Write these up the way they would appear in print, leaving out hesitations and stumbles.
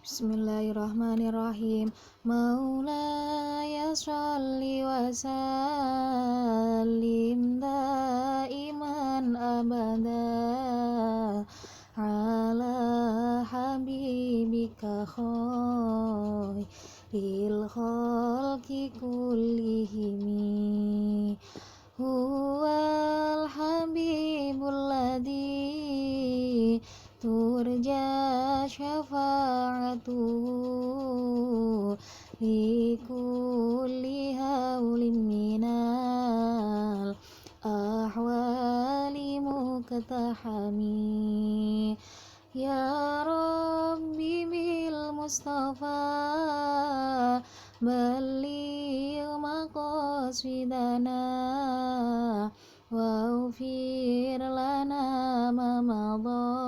Bismillahirrahmanirrahim. Maulaya sholli wa sallim daiman abada ala habibika khairil khalqi kullihimi huwal habibul ladzi turja syafa'atuhu li kulli haulin minal ahwali muqtahami ya rabbi bil mustafa balligh maqasidana waghfir lana ma madha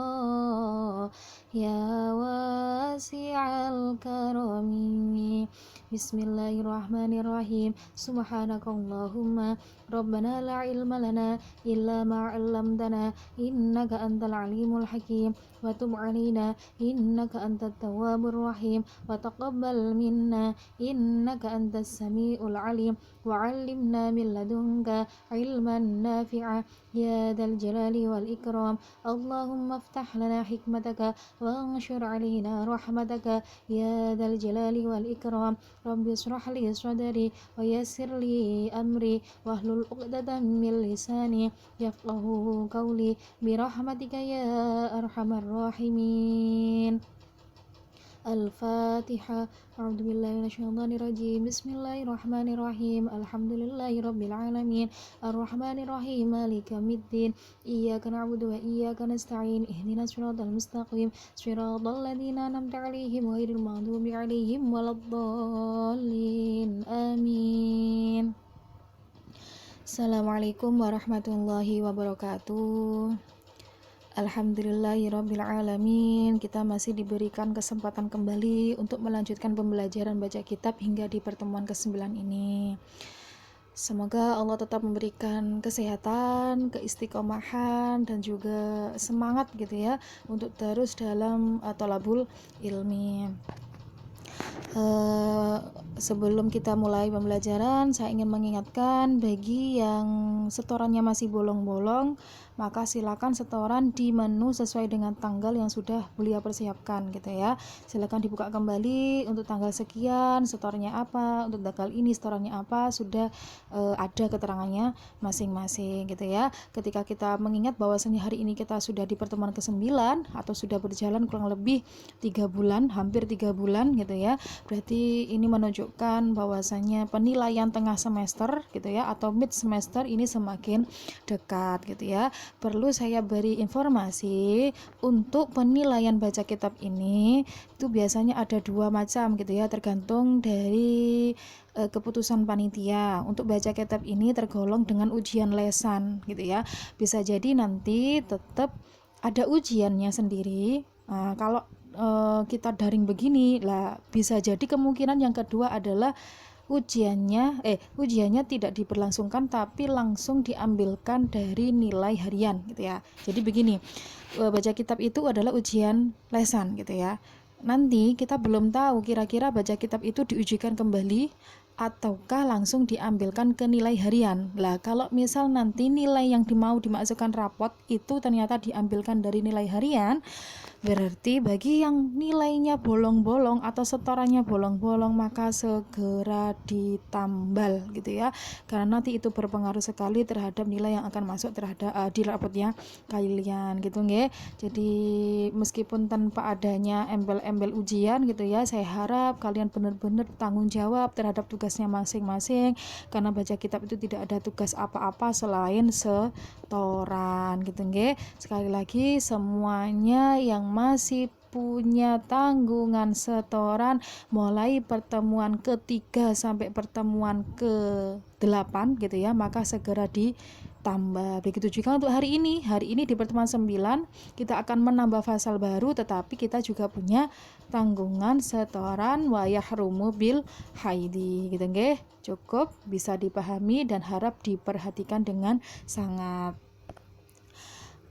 ya wasi'al karami. Bismillahirrahmanirrahim. Subhanakallahumma rabbana la ilma lana illa ma 'allamtana innaka antal alimul hakim wa tub 'alaina innaka antat tawwabur rahim wa taqabbal minna innaka antas samiul alim wa 'allimna min ladunka ilman nafi'a ya dzal jalali wal ikram. Allahumma iftah lana hikmataka wa anshur 'alaina rahmataka ya dzal jalali wal ikram. Rabbi ishrah li sadri wa yassir li amri wahlul 'uqdatam min lisani yafqahu qawli bi rahmatika ya arhamar rahimin. Al-Fatihah. A'udzubillahi minasyaitonir rajim. Bismillahirrahmanirrahim. Alhamdulillahirabbil alamin. Arrahmanir rahim. Maliki yaumiddin. Iyyaka na'budu wa iyyaka nasta'in. Ihdinas siratal mustaqim. Siratal ladzina an'amta 'alaihim ghairil maghdubi 'alaihim waladdallin. Amin. Assalamualaikum warahmatullahi wabarakatuh. Alhamdulillahirabbil alamin. Kita masih diberikan kesempatan kembali untuk melanjutkan pembelajaran baca kitab hingga di pertemuan ke-9 ini. Semoga Allah tetap memberikan kesehatan, keistiqomahan dan juga semangat gitu ya untuk terus dalam thalabul ilmi. Sebelum kita mulai pembelajaran, saya ingin mengingatkan bagi yang setorannya masih bolong-bolong, maka silakan setoran di menu sesuai dengan tanggal yang sudah beliau persiapkan gitu ya. Silakan dibuka kembali untuk tanggal sekian setorannya apa, untuk tanggal ini setorannya apa, sudah ada keterangannya masing-masing gitu ya. Ketika kita mengingat bahwasanya hari ini kita sudah di pertemuan ke-9 atau sudah berjalan kurang lebih 3 bulan, hampir 3 bulan gitu ya. Berarti ini menunjukkan bahwasanya penilaian tengah semester gitu ya atau mid semester ini semakin dekat gitu ya. Perlu saya beri informasi untuk penilaian baca kitab ini itu biasanya ada 2 macam gitu ya, tergantung dari keputusan panitia. Untuk baca kitab ini tergolong dengan ujian lesan gitu ya. Bisa jadi nanti tetap ada ujiannya sendiri. Kalau kita daring begini lah, bisa jadi kemungkinan yang kedua adalah ujiannya tidak diberlangsungkan tapi langsung diambilkan dari nilai harian gitu ya. Jadi begini, baca kitab itu adalah ujian lesan gitu ya. Nanti kita belum tahu kira-kira baca kitab itu diujikan kembali ataukah langsung diambilkan ke nilai harian. Lah kalau misal nanti nilai yang mau dimasukkan rapot itu ternyata diambilkan dari nilai harian, berarti bagi yang nilainya bolong-bolong atau setorannya bolong-bolong maka segera ditambal gitu ya, karena nanti itu berpengaruh sekali terhadap nilai yang akan masuk terhadap di rapotnya kalian gitu nggih. Jadi meskipun tanpa adanya embel-embel ujian gitu ya, saya harap kalian benar-benar tanggung jawab terhadap tugasnya masing-masing, karena baca kitab itu tidak ada tugas apa-apa selain setoran gitu nggih. Sekali lagi, semuanya yang masih punya tanggungan setoran mulai pertemuan ke-3 sampai pertemuan ke-8 gitu ya, maka segera ditambah. Begitu juga untuk hari ini di pertemuan 9 kita akan menambah pasal baru, tetapi kita juga punya tanggungan setoran wa yahrumu bil haidi gitu nggih. Cukup bisa dipahami dan harap diperhatikan dengan sangat.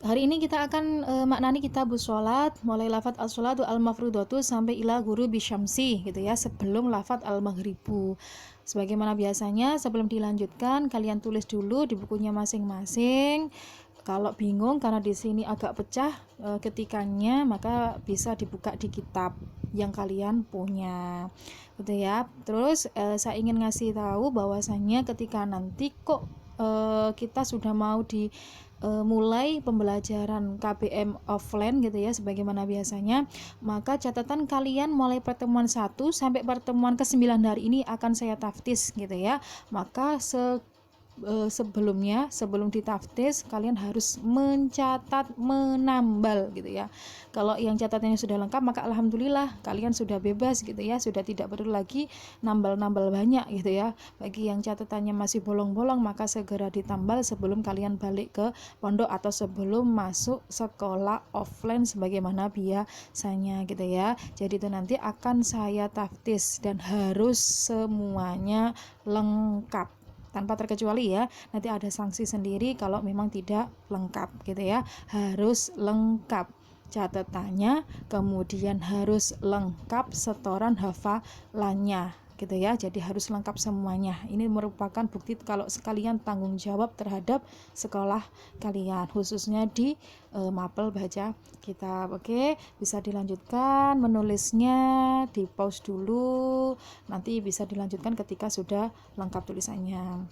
Hari ini kita akan maknani kitabus sholat, mulai lafadz as-sholatu al-mafrudatu sampai ila ghurubi syamsi gitu ya, sebelum lafadz al-maghribu. Sebagaimana biasanya, sebelum dilanjutkan kalian tulis dulu di bukunya masing-masing. Kalau bingung karena di sini agak pecah ketikannya, maka bisa dibuka di kitab yang kalian punya gitu ya. Terus saya ingin ngasih tahu bahwasannya ketika nanti kok kita sudah mau mulai pembelajaran KBM offline gitu ya, sebagaimana biasanya, maka catatan kalian mulai pertemuan 1 sampai pertemuan ke-9 hari ini akan saya taftis gitu ya. Maka sebelum ditaftis kalian harus mencatat, menambal gitu ya. Kalau yang catatannya sudah lengkap, maka alhamdulillah kalian sudah bebas gitu ya, sudah tidak perlu lagi nambal-nambal banyak gitu ya. Bagi yang catatannya masih bolong-bolong, maka segera ditambal sebelum kalian balik ke pondok atau sebelum masuk sekolah offline sebagaimana biasanya gitu ya. Jadi itu nanti akan saya taftis dan harus semuanya lengkap tanpa terkecuali ya. Nanti ada sanksi sendiri kalau memang tidak lengkap gitu ya. Harus lengkap catatannya, kemudian harus lengkap setoran hafalannya gitu ya. Jadi harus lengkap semuanya. Ini merupakan bukti kalau sekalian tanggung jawab terhadap sekolah kalian, khususnya di mapel baca kitab. Oke, bisa dilanjutkan menulisnya, di pause dulu, nanti bisa dilanjutkan ketika sudah lengkap tulisannya.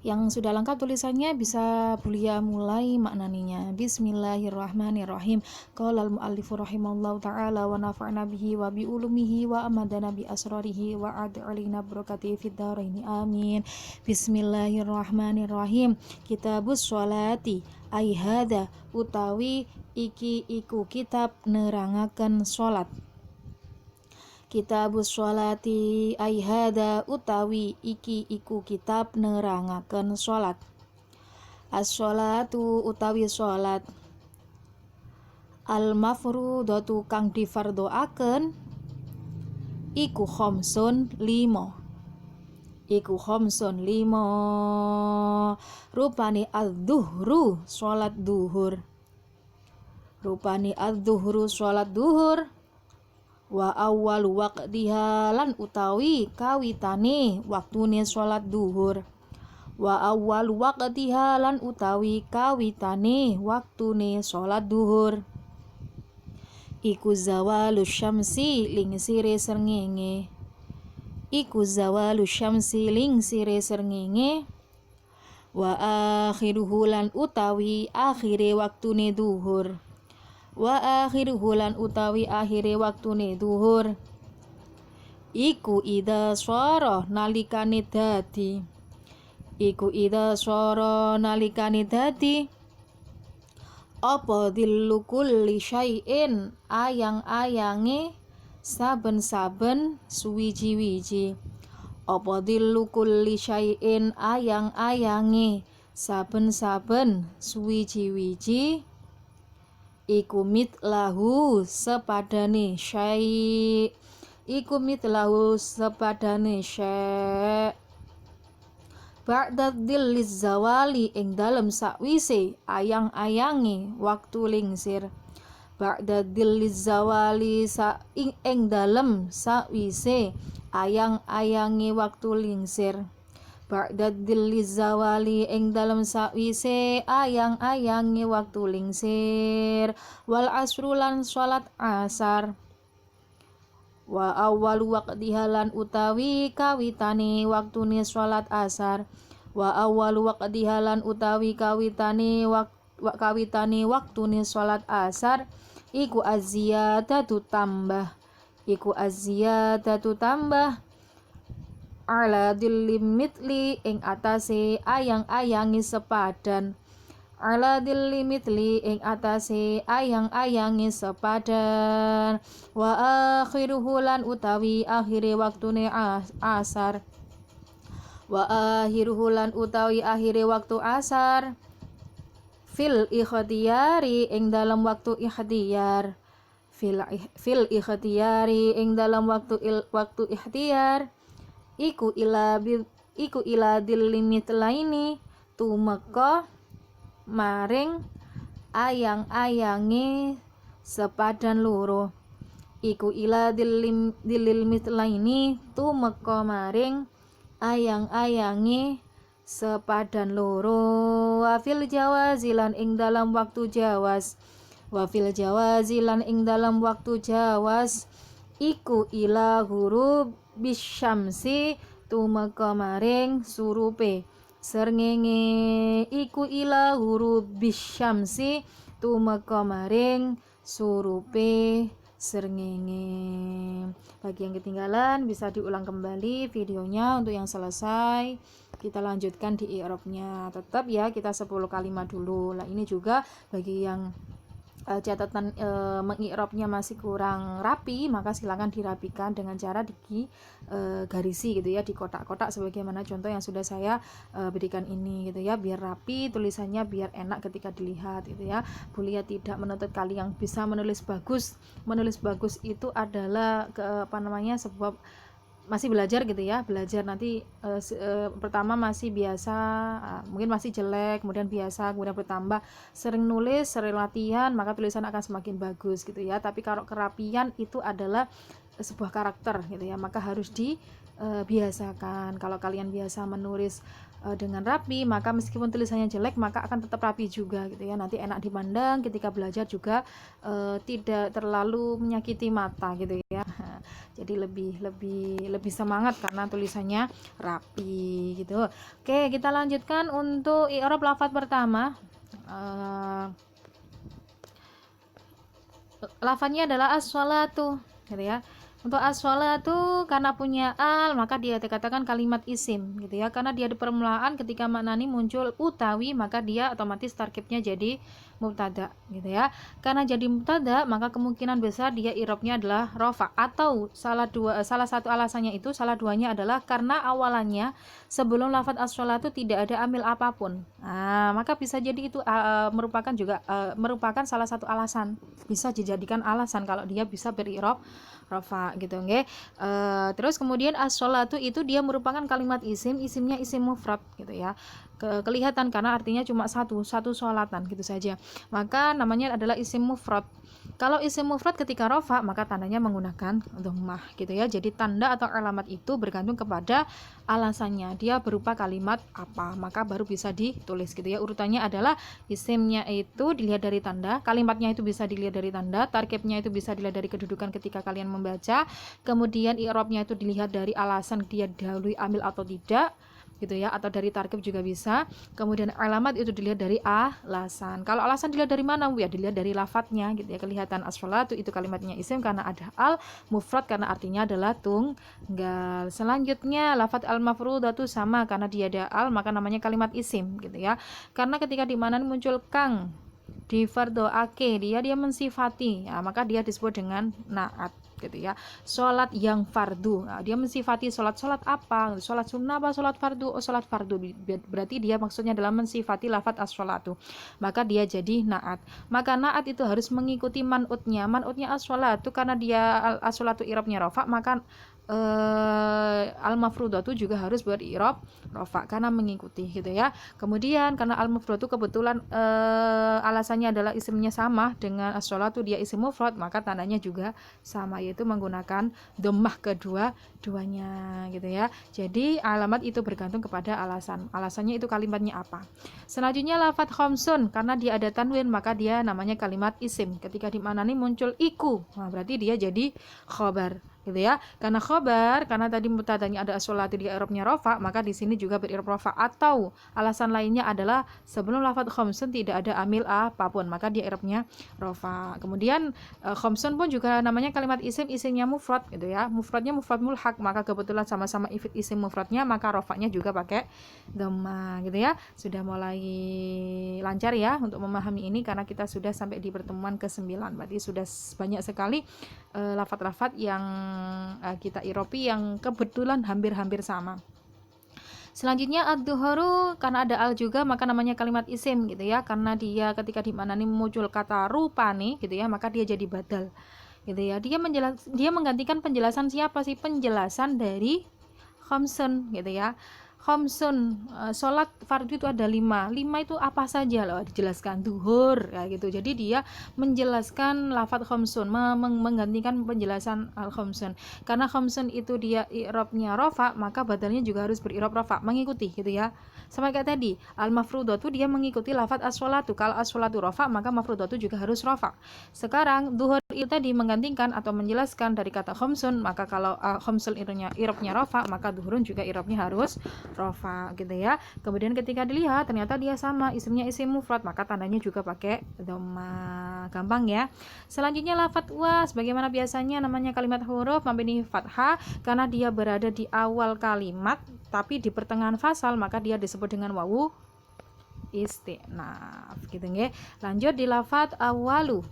Yang sudah lengkap tulisannya bisa Bulia mulai maknaninya. Bismillahirrahmanirrahim. Qala al-muallifu rahimallahu ta'ala wa nafa'na bihi wa bi ulumihi wa amadana bi asrarihi wa ad'alina barakatihi fid dharaini amin. Bismillahirrahmanirrahim. Kitabus sholati ai hadza utawi iki iku kitab nerangaken salat. Kitabus sholati ai hadza utawi iki iku kitab nerangaken salat. As-sholatu utawi salat, al-mafrudatu kang difardoaken iku khamsun 5. Iku khamsun 5. Rupane adz-dzuhru salat duhur. Rupane adz-dzuhru salat duhur. Wa awwalu waqtiha lan utawi kawitane waktune salat duhur. Wa awwalu waqtiha lan utawi kawitane waktune salat duhur iku zawalu syamsi lingsire srengenge. Iku zawalu syamsi lingsire srengenge. Wa akhiruhu lan utawi akhire waktune duhur. Wa akhiruhu lan utawi akhire waktune duhur iku idza syara nalikane dadi. Iku idza syara nalikane dadi apa dhillu kulli syai'in ayang-ayange saben-saben suwiji-wiji. Apa dhillu kulli syai'in ayang-ayange saben-saben suwiji-wiji iku mitlahu sepadane syai'. Iku mitlahu sepadane syai'. Ba'da dhilliz zawali ing dalem sakwise ayang-ayange waktu lingsir. Ba'da dhilliz zawali ing dalem sakwise ayang-ayange waktu lingsir. Ba'da dhilliz zawali ing dalem sakwise ayang-ayange waktu lingsir. Wal asru lan salat asar. Wa awwalu waqtiha lan utawi kawitane waktune salat asar. Wa awwalu waqtiha lan utawi kawitane waktune salat asar iku az-ziyadatu tambah. Iku az-ziyadatu tambah ala dhilli mitli ing atase ayang-ayangi sepadan. Ala dhilli mitli ing atase ayang-ayangi sepadan. Wa akhiruhu lan utawi akhire waktune asar. Wa akhiruhu lan utawi akhire waktu asar fil ikhtiyari ing dalam waktu ikhtiyar. Fil ikhtiyari ing dalam waktu ikhtiyar iku ila dhilli mitlaini tumeka maring ayang-ayange sepadan loro iku ila dilil mitlaini tumeka maring ayang-ayange sepadan loro wafil jawazilan ing dalam waktu jawas ing dalam waktu jawas iku ila huruf bisyamsi tumeka maring surupe srengenge iku ila huruf bisyamsi tumeka maring surupe srengenge. Bagi yang ketinggalan bisa diulang kembali videonya untuk yang selesai. Kita lanjutkan di i'rabnya. Tetap ya kita 10 kalimat dulu. Nah, ini juga bagi yang catatan mengi'rabnya masih kurang rapi, maka silakan dirapikan dengan cara garisi gitu ya, di kotak-kotak sebagaimana contoh yang sudah saya berikan ini gitu ya, biar rapi tulisannya, biar enak ketika dilihat gitu ya. Bulia tidak menuntut kalian bisa menulis bagus. Menulis bagus itu adalah sebab masih belajar gitu ya, belajar nanti pertama masih biasa, mungkin masih jelek, kemudian biasa, kemudian bertambah, sering nulis, sering latihan, maka tulisan akan semakin bagus gitu ya. Tapi kalau kerapian itu adalah sebuah karakter gitu ya, maka harus dibiasakan. Kalau kalian biasa menulis dengan rapi, maka meskipun tulisannya jelek maka akan tetap rapi juga gitu ya, nanti enak dipandang, ketika belajar juga tidak terlalu menyakiti mata gitu ya. Jadi lebih semangat karena tulisannya rapi gitu. Oke, kita lanjutkan untuk i'rab lafaz pertama. Lafaznya adalah as-sholatu gitu ya. Untuk as-sholatu karena punya al maka dia dikatakan kalimat isim gitu ya, karena dia di permulaan ketika maknani muncul utawi maka dia otomatis tarkibnya jadi mubtada gitu ya. Karena jadi mubtada maka kemungkinan besar dia i'rabnya adalah rofa, atau salah satu alasannya itu, salah duanya adalah karena awalannya sebelum lafaz as-sholatu tidak ada amil apapun. Nah, maka bisa jadi itu merupakan salah satu alasan, bisa dijadikan alasan kalau dia bisa beri'rab rofa gitu nggih. Terus kemudian as-sholatu itu dia merupakan kalimat isim, isimnya isim mufrad gitu ya. Kelihatan karena artinya cuma satu sholatan gitu saja. Maka namanya adalah isim mufrad. Kalau isim mufrad ketika rofa maka tandanya menggunakan dhammah gitu ya. Jadi tanda atau alamat itu bergantung kepada alasannya. Dia berupa kalimat apa, maka baru bisa ditulis gitu ya. Urutannya adalah isimnya itu dilihat dari tanda, kalimatnya itu bisa dilihat dari tanda, tarkibnya itu bisa dilihat dari kedudukan ketika kalian membaca, kemudian i'rabnya itu dilihat dari alasan dia dahului amil atau tidak gitu ya, atau dari tarkib juga bisa. Kemudian alamat itu dilihat dari alasan. Kalau alasan dilihat dari mana? Ya dilihat dari lafadznya gitu ya. Kelihatan as-sholatu itu kalimatnya isim karena ada al, mufrad karena artinya adalah tunggal. Selanjutnya lafadz al-mafrudatu sama karena dia ada al maka namanya kalimat isim gitu ya. Karena ketika di mana muncul kang di fardoake dia mensifati ya, maka dia disebut dengan naat gitu ya. Sholat yang fardu, nah, dia mensifati sholat apa, sholat sunnah apa sholat fardu, sholat fardu, berarti dia maksudnya adalah mensifati lafadz as-sholatu, maka dia jadi naat. Maka naat itu harus mengikuti man'utnya as-sholatu, karena dia as-sholatu i'rabnya rofa, maka al-mafrudatu juga harus beri'rab rofa karena mengikuti gitu ya. Kemudian karena al-mafrudatu kebetulan alasannya adalah isimnya sama dengan as-sholatu, dia isim mufrad, maka tandanya juga sama, yaitu menggunakan dhammah kedua-duanya gitu ya. Jadi alamat itu bergantung kepada alasannya itu kalimatnya apa. Selanjutnya lafadz khamsun karena dia ada tanwin maka dia namanya kalimat isim. Ketika di mana nih muncul iku, nah berarti dia jadi khobar gitu ya. Karena khobar, karena tadi mubtadanya ada as-sholatu di i'rabnya rofa, maka di sini juga beri'rab rofa. Atau alasan lainnya adalah sebelum lafadz khamsun tidak ada amil apapun, maka dia i'rabnya rofa. Kemudian khamsun pun juga namanya kalimat isim, isimnya mufrad gitu ya. Mufradnya mufrad mulhaq, maka kebetulan sama-sama isim mufradnya, maka rofanya juga pakai dhammah gitu ya. Sudah mulai lancar ya untuk memahami ini karena kita sudah sampai di pertemuan ke-9. Berarti sudah banyak sekali lafadz-lafadz yang kita i'rabi yang kebetulan hampir-hampir sama. Selanjutnya ad-duhuru karena ada al juga maka namanya kalimat isim gitu ya, karena dia ketika di mana nih muncul kata rupani gitu ya, maka dia jadi badal gitu ya. Dia menggantikan penjelasan siapa sih? Penjelasan dari khamsun gitu ya. Khamsun, sholat fardu itu ada 5 itu apa saja loh, dijelaskan duhur kayak gitu. Jadi dia menjelaskan lafadz khamsun, menggantikan penjelasan al khamsun. Karena khamsun itu dia i'rabnya rofa, maka badalnya juga harus beri'rab rofa, mengikuti gitu ya. Sama kayak tadi, al mafrudatu dia mengikuti lafadz as-sholatu. Kalau as-sholatu rofa, maka mafrudatu juga harus rofa. Sekarang duhur itu tadi menggantikan atau menjelaskan dari kata khamsun, maka kalau khamsun i'rabnya rofa, maka duhurun juga i'rabnya harus rofa gitu ya. Kemudian ketika dilihat ternyata dia sama, isimnya isim mufrad, maka tandanya juga pakai dhamma. Gampang ya. Selanjutnya lafadz wa, sebagaimana biasanya namanya kalimat huruf mabni fathah karena dia berada di awal kalimat tapi di pertengahan fasal, maka dia disebut dengan wawu istinaf gitu nggih. Lanjut di lafadz awalu.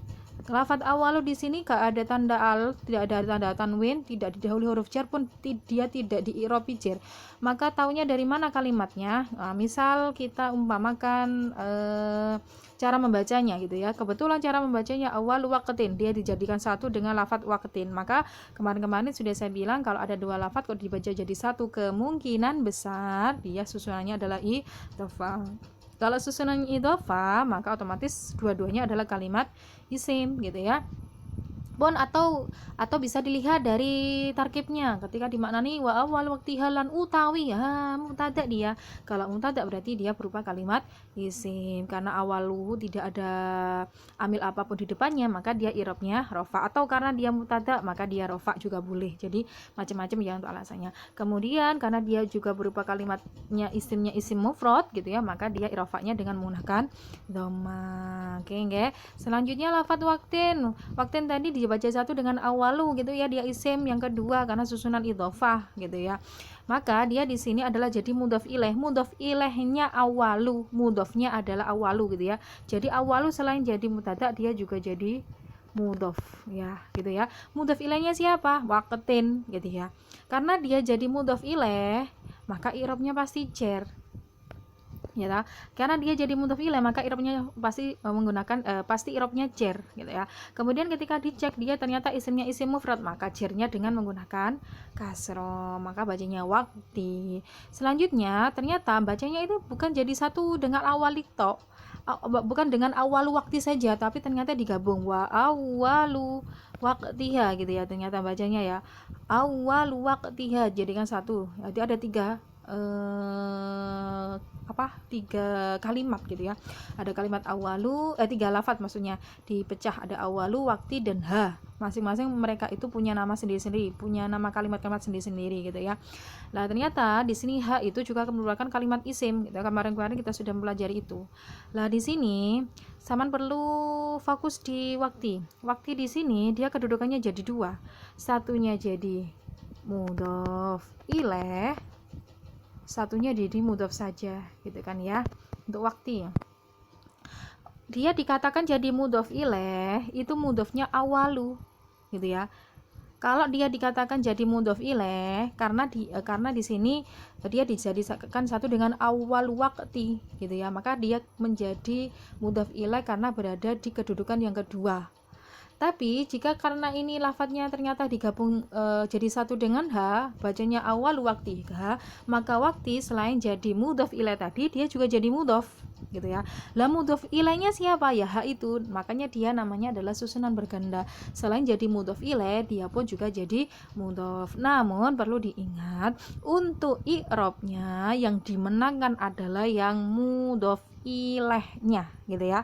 Lafadz awalu di sini gak ada tanda al, tidak ada tanda tanwin, tidak didahului huruf jar pun dia tidak di-i'rab jar. Maka taunya dari mana kalimatnya? Nah, misal kita umpamakan cara membacanya gitu ya. Kebetulan cara membacanya awal waqtin, dia dijadikan satu dengan lafadz waqtin. Maka kemarin-kemarin sudah saya bilang kalau ada dua lafadz kalau dibaca jadi satu, kemungkinan besar dia susunannya adalah idhofah. Kalau susunan idhofah, maka otomatis dua-duanya adalah kalimat isim gitu ya. Pun atau bisa dilihat dari tarkibnya ketika dimaknani wa awal waktihalan utawi ya mubtada dia. Kalau mubtada berarti dia berupa kalimat isim karena awalu tidak ada amil apapun di depannya, maka dia i'rabnya rofa, atau karena dia mubtada maka dia rofa juga boleh. Jadi macam-macam ya untuk alasannya. Kemudian karena dia juga berupa kalimatnya isimnya isim mufrad gitu ya, maka dia i'rafanya dengan menggunakan dhamma. Oke nggih. Selanjutnya lafadz waktin. Waktin tadi dibaca satu dengan awalu gitu ya, dia isim, yang kedua karena susunan idhofah gitu ya. Maka dia di sini adalah jadi mudhof ilaih. Mudhof ilaihnya awalu, mudhofnya adalah awalu gitu ya. Jadi awalu selain jadi mubtada dia juga jadi mudhof ya gitu ya. Mudhof ilaihnya siapa? Waqtin gitu ya. Karena dia jadi mudhof ilaih, maka i'rabnya pasti jar. Ya ta? Karena dia jadi mudhof ilaih maka i'rabnya pasti menggunakan pasti i'rabnya jar gitu ya. Kemudian ketika dicek dia ternyata isimnya isim mufrad, maka jarnya dengan menggunakan kasroh, maka bacanya waqti. Selanjutnya ternyata bacanya itu bukan jadi satu dengan awalito, bukan dengan awalu waktu saja, tapi ternyata digabung wa awalu waqtiha gitu ya. Ternyata bacanya ya awalu waqtiha jadikan satu. Jadi ada tiga kalimat gitu ya. Ada kalimat awalu, tiga lafadz maksudnya dipecah, ada awalu, wakti dan ha. Masing-masing mereka itu punya nama sendiri-sendiri, punya nama kalimat-kalimat sendiri-sendiri gitu ya. Nah, ternyata di sini ha itu juga merupakan kalimat isim gitu. Kemarin-kemarin kita sudah mempelajari itu. Lah di sini Saman perlu fokus di wakti. Wakti di sini dia kedudukannya jadi dua. Satunya jadi mudhof ilaih, satunya jadi mudhof saja gitu kan ya. Untuk waktu dia dikatakan jadi mudhof ilaih itu mudhofnya awalu gitu ya. Kalau dia dikatakan jadi mudhof ilaih karena di sini dia dijadikan satu dengan awal waktu gitu ya, maka dia menjadi mudhof ilaih karena berada di kedudukan yang kedua. Tapi jika karena ini lafadznya ternyata digabung jadi satu dengan ha, bacanya awal wakti ha, maka wakti selain jadi mudhof ilaih tadi dia juga jadi mudhof gitu ya. Lah mudhof ilaihnya siapa? Ya ha itu. Makanya dia namanya adalah susunan berganda. Selain jadi mudhof ilaih, dia pun juga jadi mudhof. Namun perlu diingat untuk i'rabnya yang dimenangkan adalah yang mudhof ilaihnya gitu ya.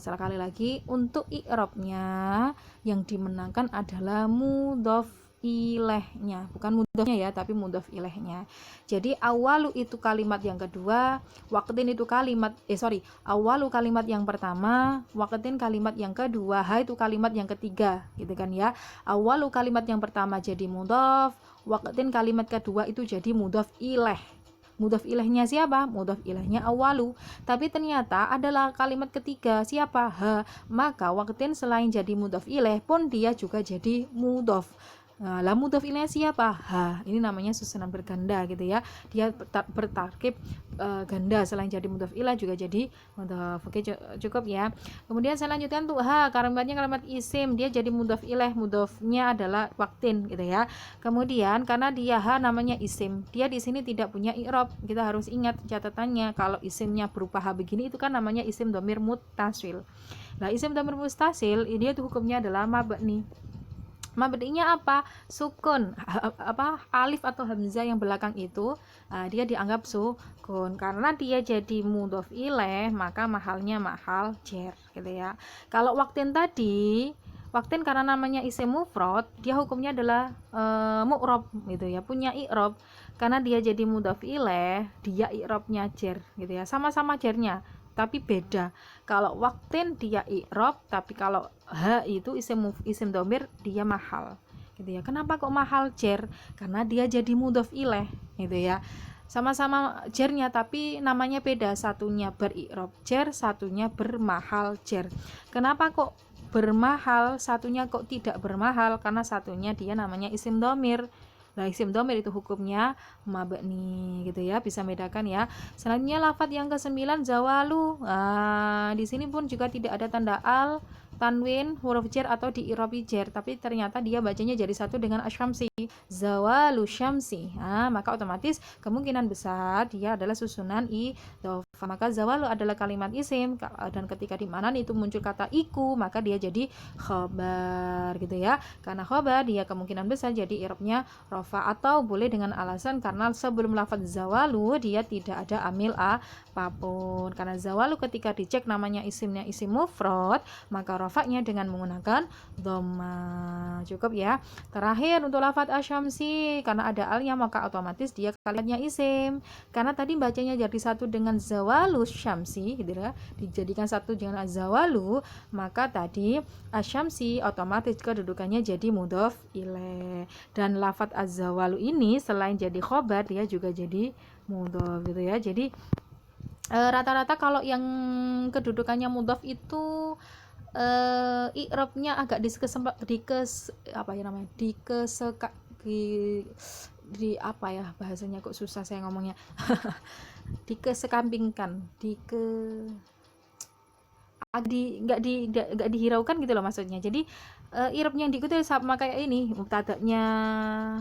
Sekali lagi untuk i'rabnya yang dimenangkan adalah mudhof ilaihnya, bukan mudhofnya ya, tapi mudhof ilaihnya. Jadi awalu itu kalimat yang kedua, waqtin itu kalimat awalu kalimat yang pertama, waqtin kalimat yang kedua, ha itu kalimat yang ketiga gitu kan ya. Awalu kalimat yang pertama jadi mudhof, waqtin kalimat kedua itu jadi mudhof ilaih. Mudhof ilaihnya siapa? Mudhof ilaihnya awalu. Tapi ternyata adalah kalimat ketiga siapa? Ha. Maka waqtin selain jadi mudhof ilaih pun dia juga jadi mudhof. Nah, lah mudhof ilaihnya siapa? Ha, ini namanya susunan berganda gitu ya. Dia bertarkib ganda, selain jadi mudhof ilaih juga jadi mudhof. Oke, cukup ya. Kemudian saya lanjutkan tuh ha, kalimatnya kalimat isim, dia jadi mudhof ilaih, mudhofnya adalah waktin gitu ya. Kemudian karena dia ha namanya isim, dia di sini tidak punya i'rab. Kita harus ingat catatannya, kalau isimnya berupa ha begini itu kan namanya isim dhamir muttasil. Nah, isim dhamir muttasil ini tuh hukumnya adalah mabni. Mabninya apa? Sukun, alif atau hamzah yang belakang itu dia dianggap sukun. Karena dia jadi mudhof ilaih, maka mahalnya mahal jar gitu ya. Kalau waktin tadi, waktin karena namanya isim mufrad, dia hukumnya adalah mu'rab gitu ya, punya i'rab. Karena dia jadi mudhof ilaih, dia i'rabnya jar gitu ya. Sama-sama jarnya, tapi beda. Kalau waktin dia i'rab, tapi kalau ha itu isim dhamir dia mahal gitu ya. Kenapa kok mahal jar? Karena dia jadi mudhof ilaih gitu ya. Sama-sama jarnya tapi namanya beda, satunya beri'rab jar, satunya bermahal jar. Kenapa kok bermahal, satunya kok tidak bermahal? Karena satunya dia namanya isim dhamir. Nah, isim dhamir itu hukumnya mabni gitu ya, bisa bedakan ya. Selanjutnya lafadz yang ke-9 zawalu. Nah, di sini pun juga tidak ada tanda al, tanwin, huruf jar atau di i'rabi jar, tapi ternyata dia bacanya jadi satu dengan asyamsi, zawalu syamsi. Nah, maka otomatis kemungkinan besar dia adalah susunan idhofah. Maka zawalu adalah kalimat isim, dan ketika di mana itu muncul kata iku, maka dia jadi khobar gitu ya. Karena khobar dia kemungkinan besar jadi i'rabnya rofa, atau boleh dengan alasan karena sebelum lafaz zawalu dia tidak ada amil apapun. Karena zawalu ketika dicek namanya isimnya isim mufrad, maka rofaknya dengan menggunakan dhamma. Cukup ya. Terakhir untuk lafaz asyamsi, karena ada alnya maka otomatis dia kalimatnya isim. Karena tadi bacanya jadi satu dengan zawalu syamsi gitu ya, dijadikan satu dengan zawalu, maka tadi asyamsi otomatis kedudukannya jadi mudhof ilaih. Dan lafaz az-zawalu ini selain jadi khobar dia juga jadi mudhof gitu ya. Jadi rata-rata kalau yang kedudukannya mudhof itu i'rabnya agak di apa ya bahasanya, kok susah saya ngomongnya. Dikesekampingkan, nggak dihiraukan gitu loh maksudnya. Jadi i'rabnya yang diikuti sama kayak ini, mubtada'nya,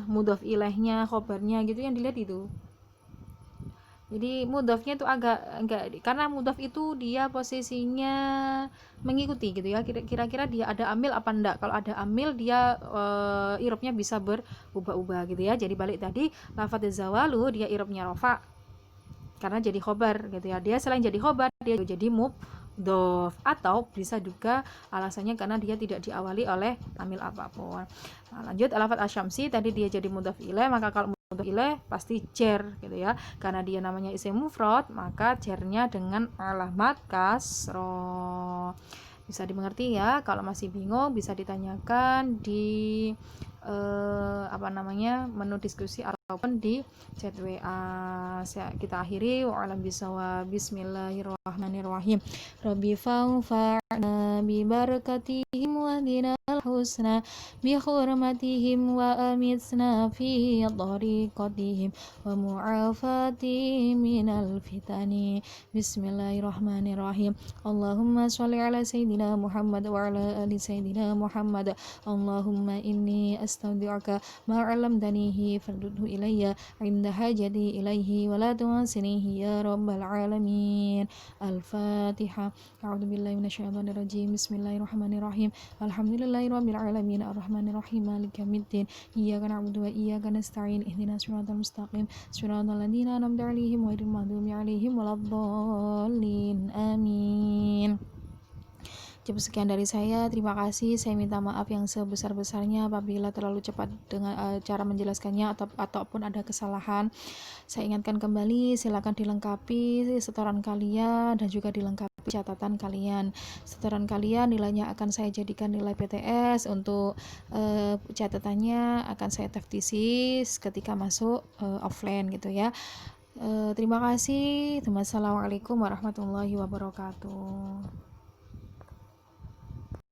mudhof ilaihnya, khobarnya gitu yang dilihat itu. Jadi mudhofnya itu agak karena mudhof itu dia posisinya mengikuti gitu ya. Kira-kira dia ada amil apa enggak? Kalau ada amil dia i'rabnya bisa berubah-ubah gitu ya. Jadi balik tadi lafadz zawalu dia i'rabnya rofa karena jadi khobar gitu ya. Dia selain jadi khobar dia jadi mudhof, atau bisa juga alasannya karena dia tidak diawali oleh amil apapun. Nah, lanjut lafadz asyamsi tadi dia jadi mudhof ilaih, maka kalau mudhof ilaih pasti jar gitu ya. Karena dia namanya isim mufrad, maka jarnya dengan alamat kasroh. Bisa dimengerti ya. Kalau masih bingung bisa ditanyakan di menu diskusi ataupun di chat WA. Kita akhiri wa'alam bisawab. Bismillahirrahmanirrahim. Rabbi fa'fa'na bi barakatihim wa dinal husna bi hurmatihim wa amitsna fi tariqatihim wa mu'afatihim minal fitani. Bismillahirrahmanirrahim. Allahumma sholli ala sayyidina Muhammad wa ala ali sayyidina Muhammad. Allahumma inni astaudi'uka ma 'allamtanihi fardudhu ilayya 'inda hajati ilayhi wa la tunsinihi ya rabbal alamin. Al-Fatihah. A'udzubillahi minasyaitonir rajim. Bismillahirrahmanirrahim. Alhamdulillahirabbil alamin arrahmanirrahim maliki yaumiddin. Iyyaka na'budu wa iyyaka nasta'in. Ihdinas siratal mustaqim. Siratal ladzina an'amta 'alaihim ghairil maghdubi 'alaihim waladdallin. Amin. Cukup sekian dari saya, terima kasih. Saya minta maaf yang sebesar-besarnya apabila terlalu cepat dengan cara menjelaskannya ataupun ada kesalahan. Saya ingatkan kembali, silakan dilengkapi setoran kalian dan juga dilengkapi catatan kalian. Setoran kalian nilainya akan saya jadikan nilai PTS, untuk catatannya akan saya taftisis ketika masuk offline gitu ya. Terima kasih. Wassalamualaikum warahmatullahi wabarakatuh.